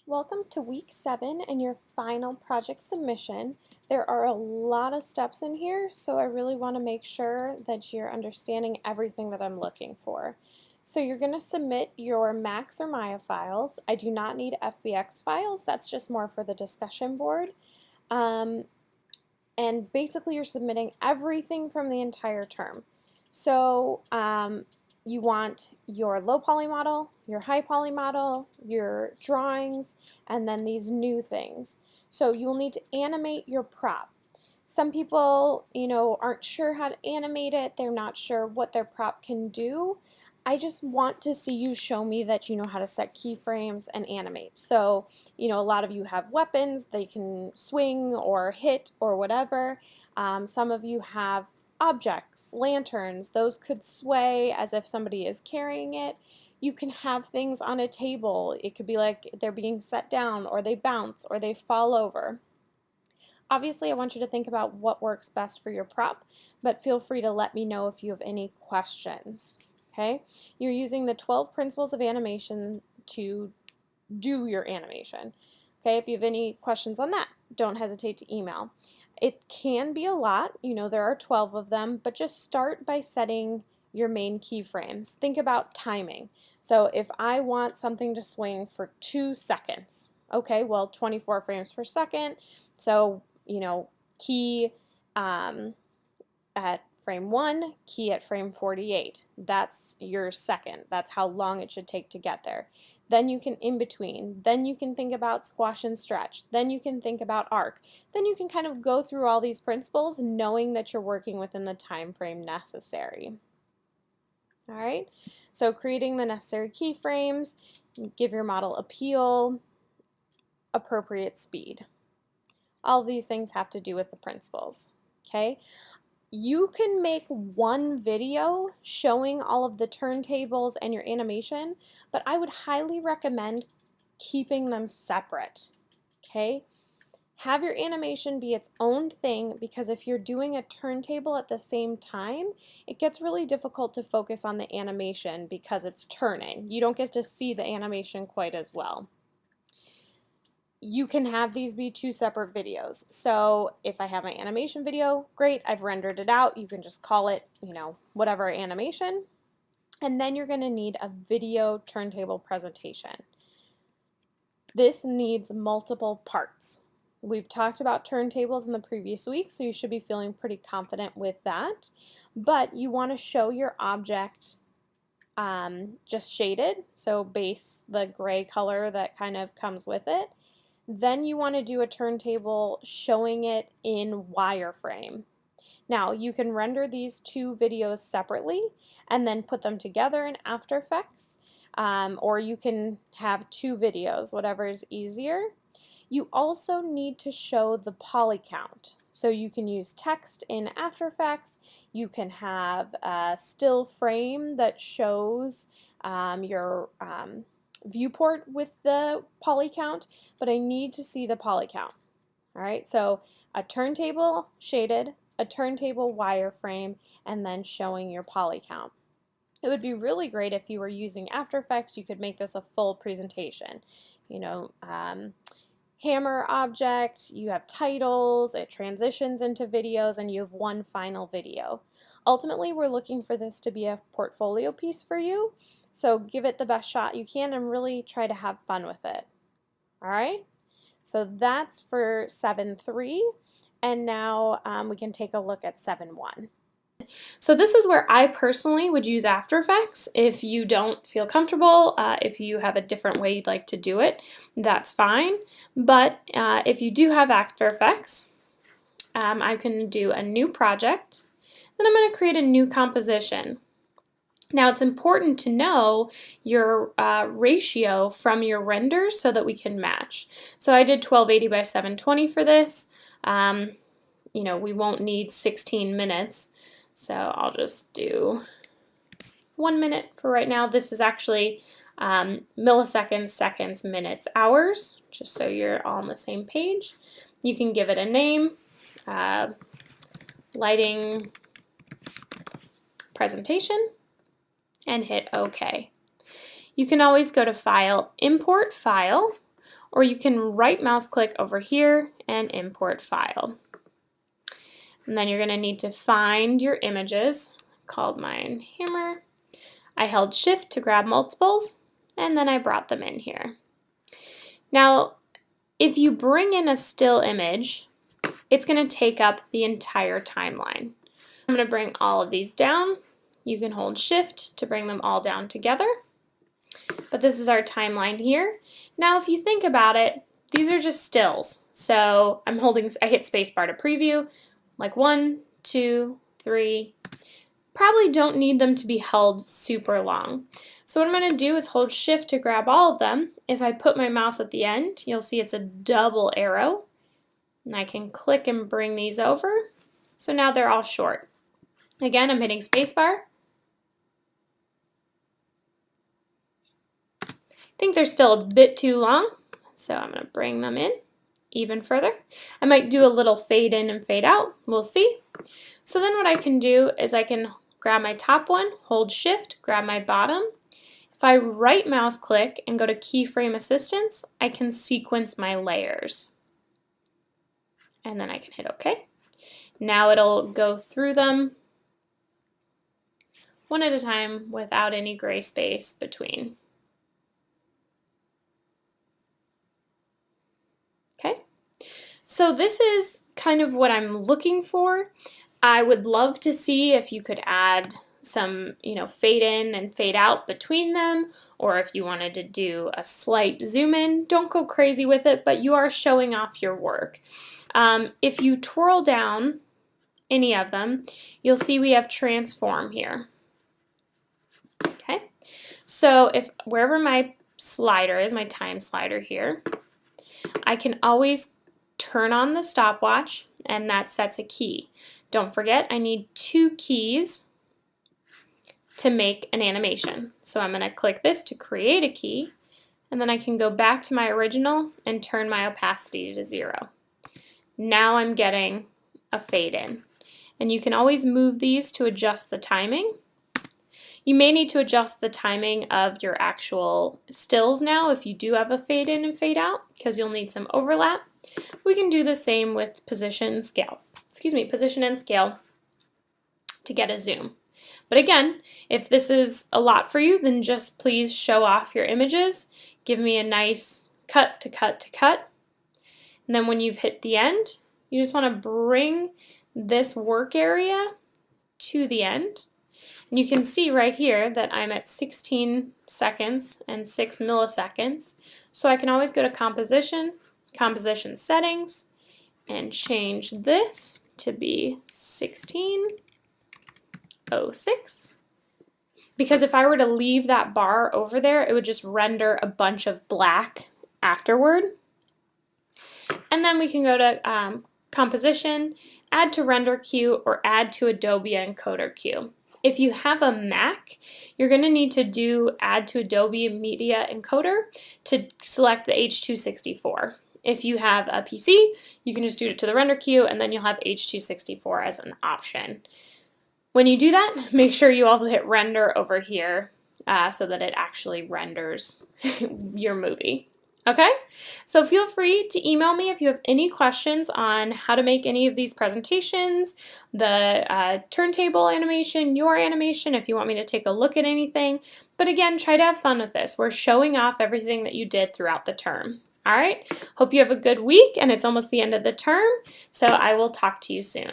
Welcome to week 7 and your final project submission. There are a lot of steps in here, so I really want to make sure that you're understanding everything that I'm looking for. So you're going to submit your Max or Maya files. I do not need FBX files, that's just more for the discussion board. And basically you're submitting everything from the entire term. So you want your low poly model, your high poly model, your drawings, and then these new things. So you'll need to animate your prop. Some people, aren't sure how to animate it. They're not sure what their prop can do. I just want to see you show me that you know how to set keyframes and animate. So, a lot of you have weapons, they can swing or hit or whatever. Some of you have objects, lanterns, those could sway as if somebody is carrying it. You can have things on a table. It could be like they're being set down, or they bounce, or they fall over. Obviously, I want you to think about what works best for your prop, but feel free to let me know if you have any questions. Okay? You're using the 12 principles of animation to do your animation. Okay? If you have any questions on that, don't hesitate to email. It can be a lot, there are 12 of them, but just start by setting your main keyframes. Think about timing. So if I want something to swing for 2 seconds, okay, well 24 frames per second, so key at frame 1, key at frame 48. That's your second. That's how long it should take to get there. Then you can in between. Then you can think about squash and stretch. Then you can think about arc. Then you can kind of go through all these principles knowing that you're working within the time frame necessary. All right, so creating the necessary keyframes, give your model appeal, appropriate speed. All of these things have to do with the principles. Okay, you can make one video showing all of the turntables and your animation, but I would highly recommend keeping them separate. Okay, have your animation be its own thing, because if you're doing a turntable at the same time, it gets really difficult to focus on the animation because it's turning. You don't get to see the animation quite as well. You can have these be 2 separate videos. So if I have my animation video, great, I've rendered it out. You can just call it, whatever animation. And then you're going to need a video turntable presentation. This needs multiple parts. We've talked about turntables in the previous week, so you should be feeling pretty confident with that. But you want to show your object just shaded, so base the gray color that kind of comes with it. Then you want to do a turntable showing it in wireframe. Now you can render these 2 videos separately and then put them together in After Effects, or you can have 2 videos, whatever is easier. You also need to show the poly count. So you can use text in After Effects, you can have a still frame that shows your viewport with the poly count, but I need to see the poly count. All right, so a turntable shaded, a turntable wireframe, and then showing your poly count. It would be really great if you were using After Effects. You could make this a full presentation. Hammer object, you have titles, it transitions into videos, and you have one final video. Ultimately, we're looking for this to be a portfolio piece for you. So give it the best shot you can and really try to have fun with it. All right? So that's for 7.3, and now we can take a look at 7.1. So this is where I personally would use After Effects. If you don't feel comfortable, if you have a different way you'd like to do it, that's fine. But if you do have After Effects, I can do a new project. Then I'm going to create a new composition. Now it's important to know your ratio from your renders so that we can match. So I did 1280 by 720 for this. We won't need 16 minutes, so I'll just do 1 minute for right now. This is actually milliseconds, seconds, minutes, hours, just so you're all on the same page. You can give it a name, lighting presentation, and hit OK. You can always go to File, Import File, or you can right mouse click over here and import file. And then you're going to need to find your images. Called mine hammer. I held shift to grab multiples, and then I brought them in here. Now, if you bring in a still image, it's going to take up the entire timeline. I'm going to bring all of these down. You can hold shift to bring them all down together. But this is our timeline here. Now, if you think about it, these are just stills. So I hit spacebar to preview, like 1, 2, 3. Probably don't need them to be held super long. So what I'm going to do is hold shift to grab all of them. If I put my mouse at the end, you'll see it's a double arrow. And I can click and bring these over. So now they're all short. Again, I'm hitting spacebar. I think they're still a bit too long, so I'm going to bring them in even further. I might do a little fade in and fade out. We'll see. So then what I can do is I can grab my top one, hold shift, grab my bottom. If I right mouse click and go to keyframe assistance, I can sequence my layers. And then I can hit OK. Now it'll go through them one at a time without any gray space between. Okay, so this is kind of what I'm looking for. I would love to see if you could add some, fade in and fade out between them, or if you wanted to do a slight zoom in. Don't go crazy with it, but you are showing off your work. If you twirl down any of them, you'll see we have transform here. Okay, so if wherever my slider is, my time slider here, I can always turn on the stopwatch, and that sets a key. Don't forget, I need 2 keys to make an animation. So I'm going to click this to create a key, and then I can go back to my original and turn my opacity to 0. Now I'm getting a fade in. And you can always move these to adjust the timing. You may need to adjust the timing of your actual stills now if you do have a fade in and fade out, because you'll need some overlap. We can do the same with position and scale to get a zoom. But again, if this is a lot for you, then just please show off your images. Give me a nice cut to cut to cut. And then when you've hit the end, you just want to bring this work area to the end. And you can see right here that I'm at 16 seconds and 6 milliseconds. So I can always go to composition settings, and change this to be 16:06. Because if I were to leave that bar over there, it would just render a bunch of black afterward. And then we can go to composition, add to render queue, or add to Adobe encoder queue. If you have a Mac, you're going to need to do add to Adobe Media Encoder to select the H.264. If you have a PC, you can just do it to the render queue, and then you'll have H.264 as an option. When you do that, make sure you also hit render over here so that it actually renders your movie. Okay, so feel free to email me if you have any questions on how to make any of these presentations, the turntable animation, your animation, if you want me to take a look at anything. But again, try to have fun with this. We're showing off everything that you did throughout the term. All right, hope you have a good week, and it's almost the end of the term, so I will talk to you soon.